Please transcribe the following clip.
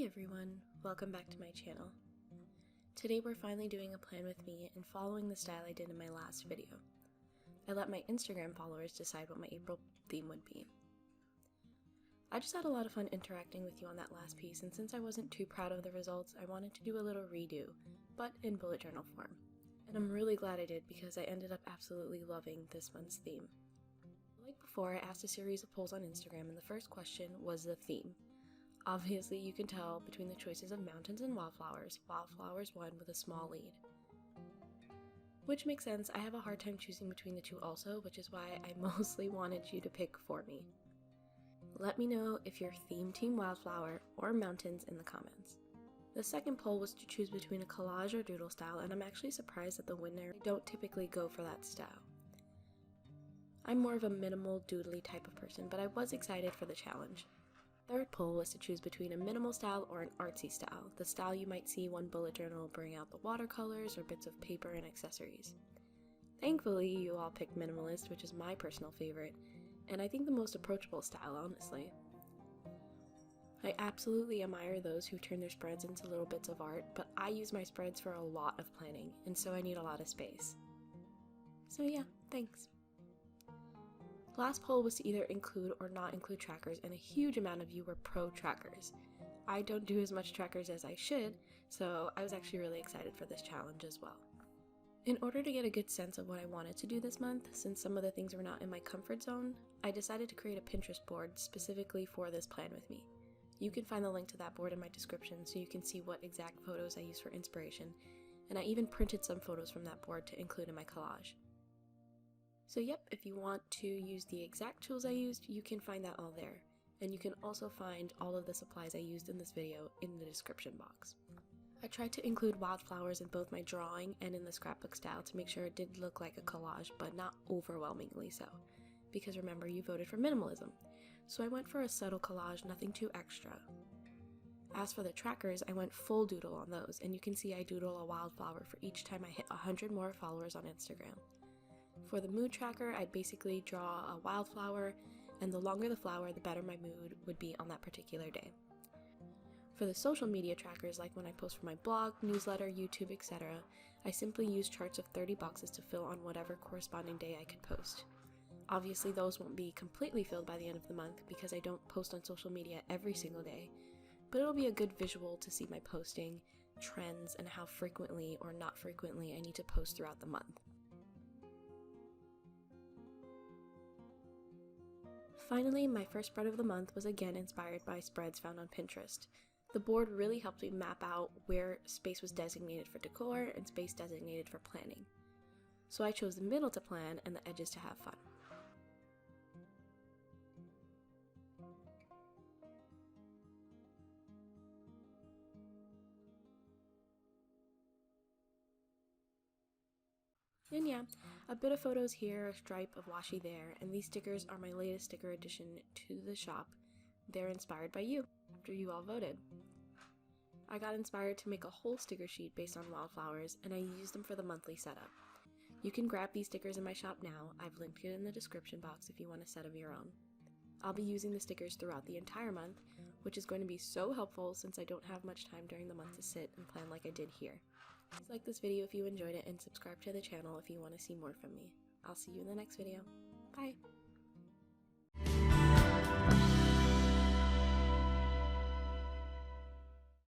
everyone, welcome back to my channel. Today we're finally doing a plan with me and following the style I did in my last video. I let my Instagram followers decide what my April theme would be. I just had a lot of fun interacting with you on that last piece, and since I wasn't too proud of the results, I wanted to do a little redo, but in bullet journal form. And I'm really glad I did because I ended up absolutely loving this month's theme. Like before, I asked a series of polls on Instagram, and the first question was the theme. Obviously, you can tell between the choices of mountains and wildflowers, wildflowers won with a small lead. Which makes sense, I have a hard time choosing between the two also, which is why I mostly wanted you to pick for me. Let me know if you're Team Wildflower or Mountains in the comments. The second poll was to choose between a collage or doodle style, and I'm actually surprised that the winner don't typically go for that style. I'm more of a minimal, doodly type of person, but I was excited for the challenge. Third poll was to choose between a minimal style or an artsy style, the style you might see when bullet journal bring out the watercolors or bits of paper and accessories. Thankfully, you all picked minimalist, which is my personal favorite, and I think the most approachable style, honestly. I absolutely admire those who turn their spreads into little bits of art, but I use my spreads for a lot of planning, and so I need a lot of space. So yeah, thanks. Last poll was to either include or not include trackers, and a huge amount of you were pro trackers. I don't do as much trackers as I should, so I was actually really excited for this challenge as well. In order to get a good sense of what I wanted to do this month, since some of the things were not in my comfort zone, I decided to create a Pinterest board specifically for this plan with me. You can find the link to that board in my description so you can see what exact photos I use for inspiration, and I even printed some photos from that board to include in my collage. So yep, if you want to use the exact tools I used, you can find that all there. And you can also find all of the supplies I used in this video in the description box. I tried to include wildflowers in both my drawing and in the scrapbook style to make sure it did look like a collage, but not overwhelmingly so. Because remember, you voted for minimalism. So I went for a subtle collage, nothing too extra. As for the trackers, I went full doodle on those, and you can see I doodle a wildflower for each time I hit 100 more followers on Instagram. For the mood tracker, I'd basically draw a wildflower, and the longer the flower, the better my mood would be on that particular day. For the social media trackers, like when I post for my blog, newsletter, YouTube, etc., I simply use charts of 30 boxes to fill on whatever corresponding day I could post. Obviously, those won't be completely filled by the end of the month because I don't post on social media every single day, but it'll be a good visual to see my posting, trends, and how frequently or not frequently I need to post throughout the month. Finally, my first spread of the month was again inspired by spreads found on Pinterest. The board really helped me map out where space was designated for decor and space designated for planning. So I chose the middle to plan and the edges to have fun. And yeah, a bit of photos here, a stripe of washi there, and these stickers are my latest sticker addition to the shop. They're inspired by you, after you all voted. I got inspired to make a whole sticker sheet based on wildflowers, and I used them for the monthly setup. You can grab these stickers in my shop now. I've linked it in the description box if you want a set of your own. I'll be using the stickers throughout the entire month, which is going to be so helpful since I don't have much time during the month to sit and plan like I did here. Please like this video if you enjoyed it and subscribe to the channel if you want to see more from me. I'll see you in the next video. Bye!